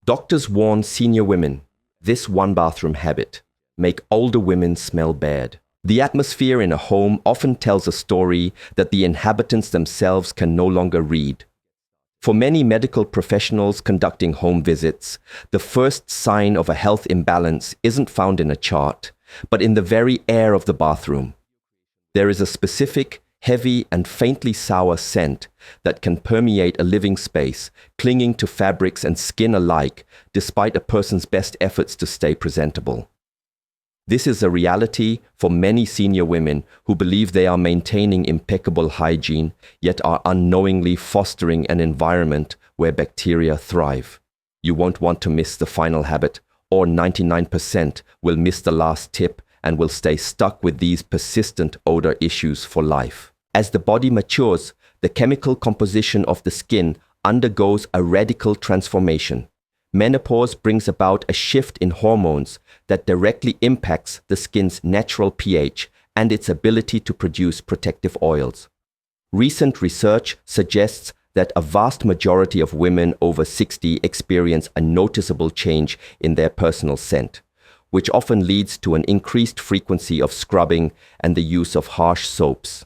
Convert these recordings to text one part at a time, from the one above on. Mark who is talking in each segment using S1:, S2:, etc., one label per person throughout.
S1: Doctors warn senior women, this one-bathroom habit make older women smell bad. The atmosphere in a home often tells a story that the inhabitants themselves can no longer read. For many medical professionals conducting home visits, the first sign of a health imbalance isn't found in a chart, but in the very air of the bathroom. There is a specific, heavy and faintly sour scent that can permeate a living space, clinging to fabrics and skin alike, despite a person's best efforts to stay presentable. This is a reality for many senior women who believe they are maintaining impeccable hygiene, yet are unknowingly fostering an environment where bacteria thrive. You won't want to miss the final habit, or 99% will miss the last tip and will stay stuck with these persistent odor issues for life. As the body matures, the chemical composition of the skin undergoes a radical transformation. Menopause brings about a shift in hormones that directly impacts the skin's natural pH and its ability to produce protective oils. Recent research suggests that a vast majority of women over 60 experience a noticeable change in their personal scent, which often leads to an increased frequency of scrubbing and the use of harsh soaps.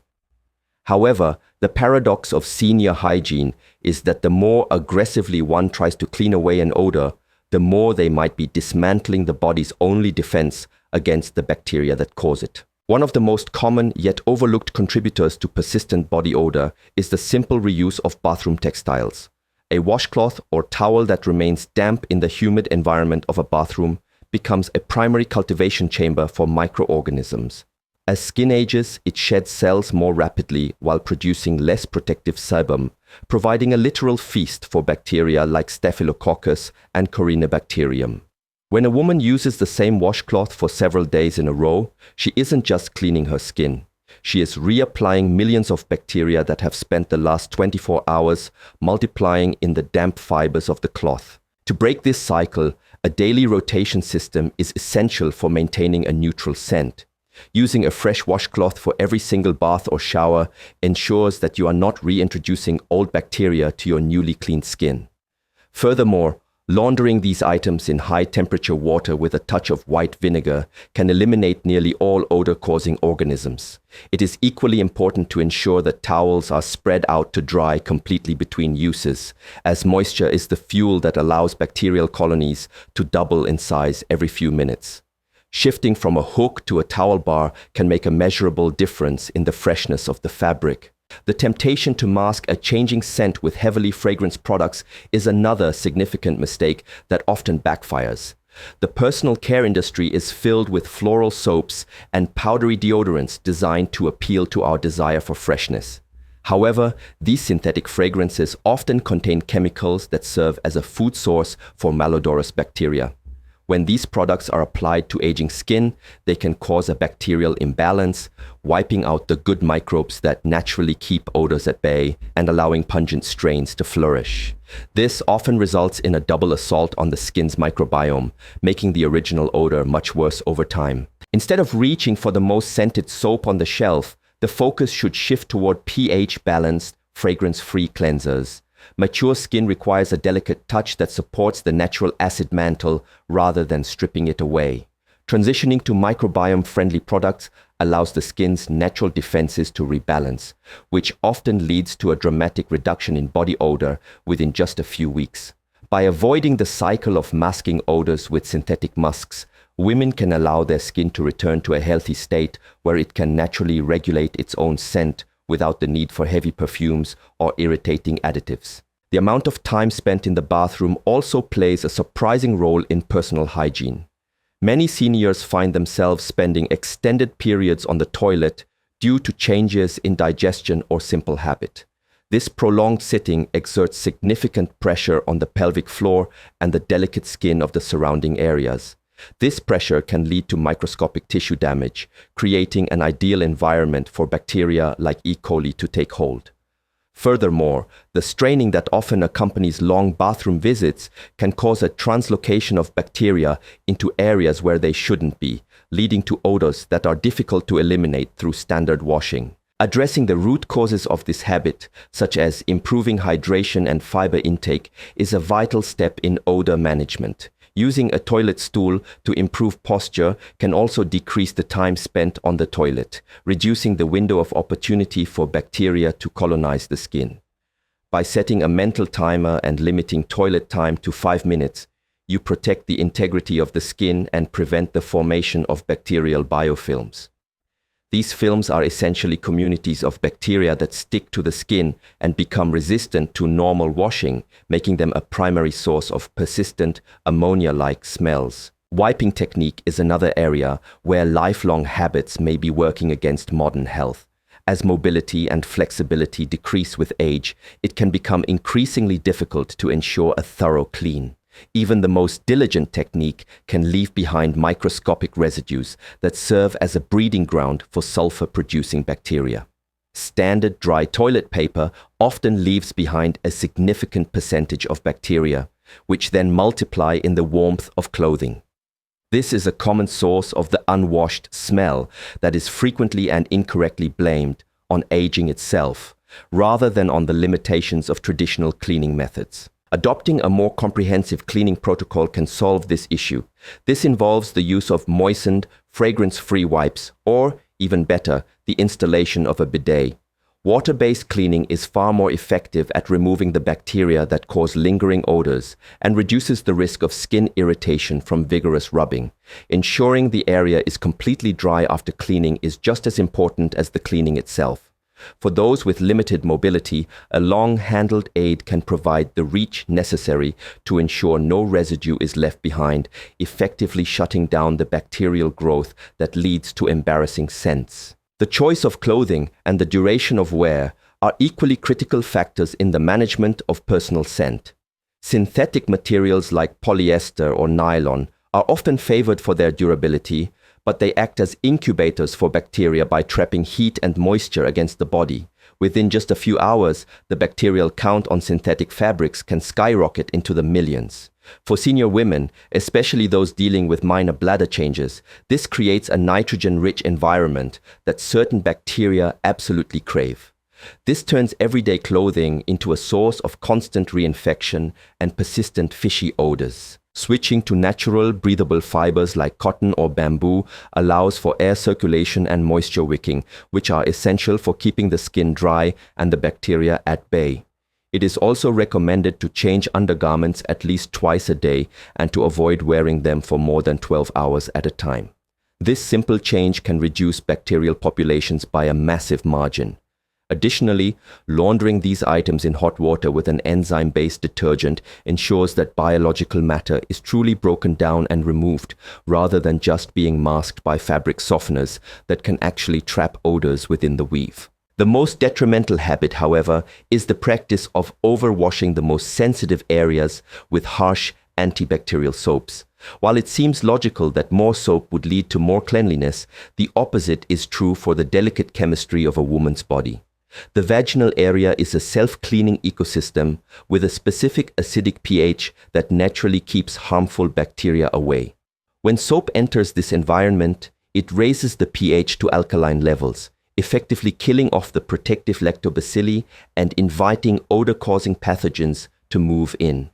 S1: However, the paradox of senior hygiene is that the more aggressively one tries to clean away an odor, the more they might be dismantling the body's only defense against the bacteria that cause it. One of the most common yet overlooked contributors to persistent body odor is the simple reuse of bathroom textiles. A washcloth or towel that remains damp in the humid environment of a bathroom becomes a primary cultivation chamber for microorganisms. As skin ages, it sheds cells more rapidly while producing less protective sebum, providing a literal feast for bacteria like Staphylococcus and Corynebacterium. When a woman uses the same washcloth for several days in a row, she isn't just cleaning her skin. She is reapplying millions of bacteria that have spent the last 24 hours multiplying in the damp fibers of the cloth. To break this cycle, a daily rotation system is essential for maintaining a neutral scent. Using a fresh washcloth for every single bath or shower ensures that you are not reintroducing old bacteria to your newly cleaned skin. Furthermore, laundering these items in high-temperature water with a touch of white vinegar can eliminate nearly all odor-causing organisms. It is equally important to ensure that towels are spread out to dry completely between uses, as moisture is the fuel that allows bacterial colonies to double in size every few minutes. Shifting from a hook to a towel bar can make a measurable difference in the freshness of the fabric. The temptation to mask a changing scent with heavily fragranced products is another significant mistake that often backfires. The personal care industry is filled with floral soaps and powdery deodorants designed to appeal to our desire for freshness. However, these synthetic fragrances often contain chemicals that serve as a food source for malodorous bacteria. When these products are applied to aging skin, they can cause a bacterial imbalance, wiping out the good microbes that naturally keep odors at bay and allowing pungent strains to flourish. This often results in a double assault on the skin's microbiome, making the original odor much worse over time. Instead of reaching for the most scented soap on the shelf, the focus should shift toward pH-balanced, fragrance-free cleansers. Mature skin requires a delicate touch that supports the natural acid mantle rather than stripping it away. Transitioning to microbiome-friendly products allows the skin's natural defenses to rebalance, which often leads to a dramatic reduction in body odor within just a few weeks. By avoiding the cycle of masking odors with synthetic musks, women can allow their skin to return to a healthy state where it can naturally regulate its own scent without the need for heavy perfumes or irritating additives. The amount of time spent in the bathroom also plays a surprising role in personal hygiene. Many seniors find themselves spending extended periods on the toilet due to changes in digestion or simple habit. This prolonged sitting exerts significant pressure on the pelvic floor and the delicate skin of the surrounding areas. This pressure can lead to microscopic tissue damage, creating an ideal environment for bacteria like E. coli to take hold. Furthermore, the straining that often accompanies long bathroom visits can cause a translocation of bacteria into areas where they shouldn't be, leading to odors that are difficult to eliminate through standard washing. Addressing the root causes of this habit, such as improving hydration and fiber intake, is a vital step in odor management. Using a toilet stool to improve posture can also decrease the time spent on the toilet, reducing the window of opportunity for bacteria to colonize the skin. By setting a mental timer and limiting toilet time to 5 minutes, you protect the integrity of the skin and prevent the formation of bacterial biofilms. These films are essentially communities of bacteria that stick to the skin and become resistant to normal washing, making them a primary source of persistent ammonia-like smells. Wiping technique is another area where lifelong habits may be working against modern health. As mobility and flexibility decrease with age, it can become increasingly difficult to ensure a thorough clean. Even the most diligent technique can leave behind microscopic residues that serve as a breeding ground for sulfur-producing bacteria. Standard dry toilet paper often leaves behind a significant percentage of bacteria, which then multiply in the warmth of clothing. This is a common source of the unwashed smell that is frequently and incorrectly blamed on aging itself, rather than on the limitations of traditional cleaning methods. Adopting a more comprehensive cleaning protocol can solve this issue. This involves the use of moistened, fragrance-free wipes, or, even better, the installation of a bidet. Water-based cleaning is far more effective at removing the bacteria that cause lingering odors and reduces the risk of skin irritation from vigorous rubbing. Ensuring the area is completely dry after cleaning is just as important as the cleaning itself. For those with limited mobility, a long-handled aid can provide the reach necessary to ensure no residue is left behind, effectively shutting down the bacterial growth that leads to embarrassing scents. The choice of clothing and the duration of wear are equally critical factors in the management of personal scent. Synthetic materials like polyester or nylon are often favored for their durability, but they act as incubators for bacteria by trapping heat and moisture against the body. Within just a few hours, the bacterial count on synthetic fabrics can skyrocket into the millions. For senior women, especially those dealing with minor bladder changes, this creates a nitrogen-rich environment that certain bacteria absolutely crave. This turns everyday clothing into a source of constant reinfection and persistent fishy odors. Switching to natural, breathable fibers like cotton or bamboo allows for air circulation and moisture wicking, which are essential for keeping the skin dry and the bacteria at bay. It is also recommended to change undergarments at least twice a day and to avoid wearing them for more than 12 hours at a time. This simple change can reduce bacterial populations by a massive margin. Additionally, laundering these items in hot water with an enzyme-based detergent ensures that biological matter is truly broken down and removed, rather than just being masked by fabric softeners that can actually trap odors within the weave. The most detrimental habit, however, is the practice of overwashing the most sensitive areas with harsh antibacterial soaps. While it seems logical that more soap would lead to more cleanliness, the opposite is true for the delicate chemistry of a woman's body. The vaginal area is a self-cleaning ecosystem with a specific acidic pH that naturally keeps harmful bacteria away. When soap enters this environment, it raises the pH to alkaline levels, effectively killing off the protective lactobacilli and inviting odor-causing pathogens to move in.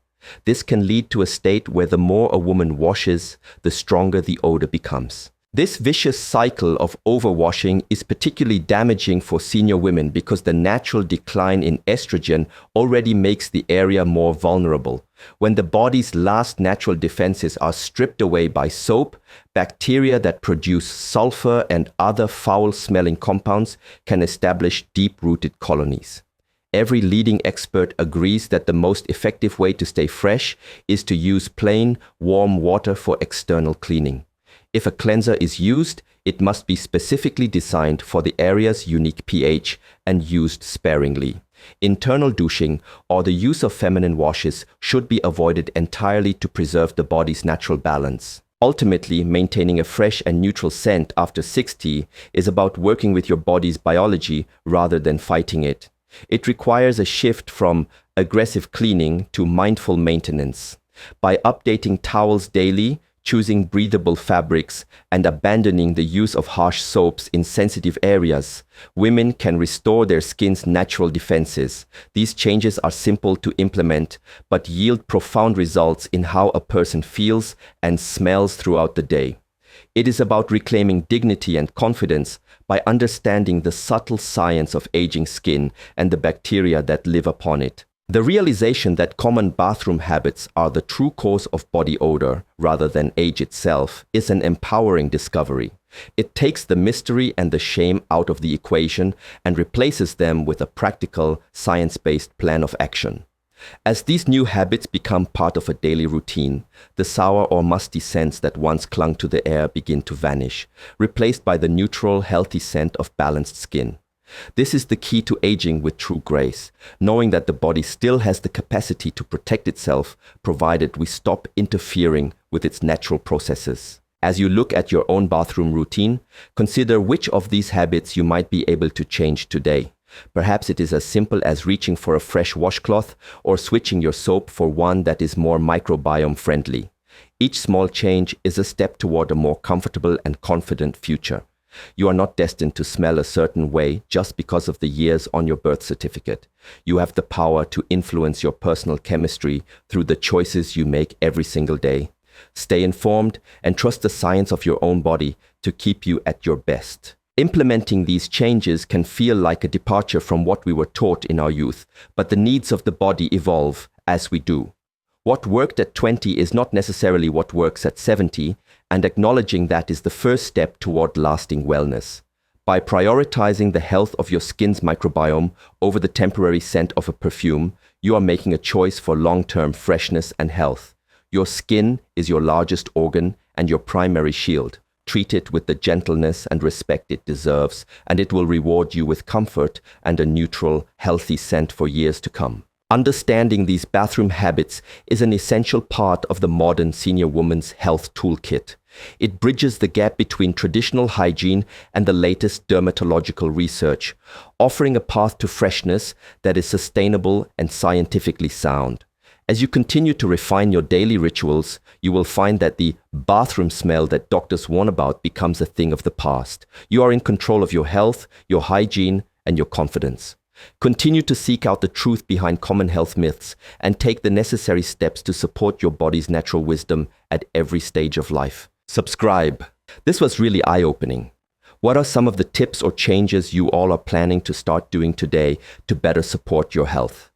S1: This can lead to a state where the more a woman washes, the stronger the odor becomes. This vicious cycle of overwashing is particularly damaging for senior women because the natural decline in estrogen already makes the area more vulnerable. When the body's last natural defenses are stripped away by soap, bacteria that produce sulfur and other foul-smelling compounds can establish deep-rooted colonies. Every leading expert agrees that the most effective way to stay fresh is to use plain, warm water for external cleaning. If a cleanser is used, it must be specifically designed for the area's unique pH and used sparingly. Internal douching or the use of feminine washes should be avoided entirely to preserve the body's natural balance. Ultimately, maintaining a fresh and neutral scent after 60 is about working with your body's biology rather than fighting it. It requires a shift from aggressive cleaning to mindful maintenance. By updating towels daily, choosing breathable fabrics, and abandoning the use of harsh soaps in sensitive areas, women can restore their skin's natural defenses. These changes are simple to implement, but yield profound results in how a person feels and smells throughout the day. It is about reclaiming dignity and confidence by understanding the subtle science of aging skin and the bacteria that live upon it. The realization that common bathroom habits are the true cause of body odor rather than age itself is an empowering discovery. It takes the mystery and the shame out of the equation and replaces them with a practical, science-based plan of action. As these new habits become part of a daily routine, the sour or musty scents that once clung to the air begin to vanish, replaced by the neutral, healthy scent of balanced skin. This is the key to aging with true grace, knowing that the body still has the capacity to protect itself, provided we stop interfering with its natural processes. As you look at your own bathroom routine, consider which of these habits you might be able to change today. Perhaps it is as simple as reaching for a fresh washcloth or switching your soap for one that is more microbiome friendly. Each small change is a step toward a more comfortable and confident future. You are not destined to smell a certain way just because of the years on your birth certificate. You have the power to influence your personal chemistry through the choices you make every single day. Stay informed and trust the science of your own body to keep you at your best. Implementing these changes can feel like a departure from what we were taught in our youth, but the needs of the body evolve as we do. What worked at 20 is not necessarily what works at 70, and acknowledging that is the first step toward lasting wellness. By prioritizing the health of your skin's microbiome over the temporary scent of a perfume, you are making a choice for long-term freshness and health. Your skin is your largest organ and your primary shield. Treat it with the gentleness and respect it deserves, and it will reward you with comfort and a neutral, healthy scent for years to come. Understanding these bathroom habits is an essential part of the modern senior woman's health toolkit. It bridges the gap between traditional hygiene and the latest dermatological research, offering a path to freshness that is sustainable and scientifically sound. As you continue to refine your daily rituals, you will find that the bathroom smell that doctors warn about becomes a thing of the past. You are in control of your health, your hygiene, and your confidence. Continue to seek out the truth behind common health myths and take the necessary steps to support your body's natural wisdom at every stage of life. Subscribe. This was really eye-opening. What are some of the tips or changes you all are planning to start doing today to better support your health?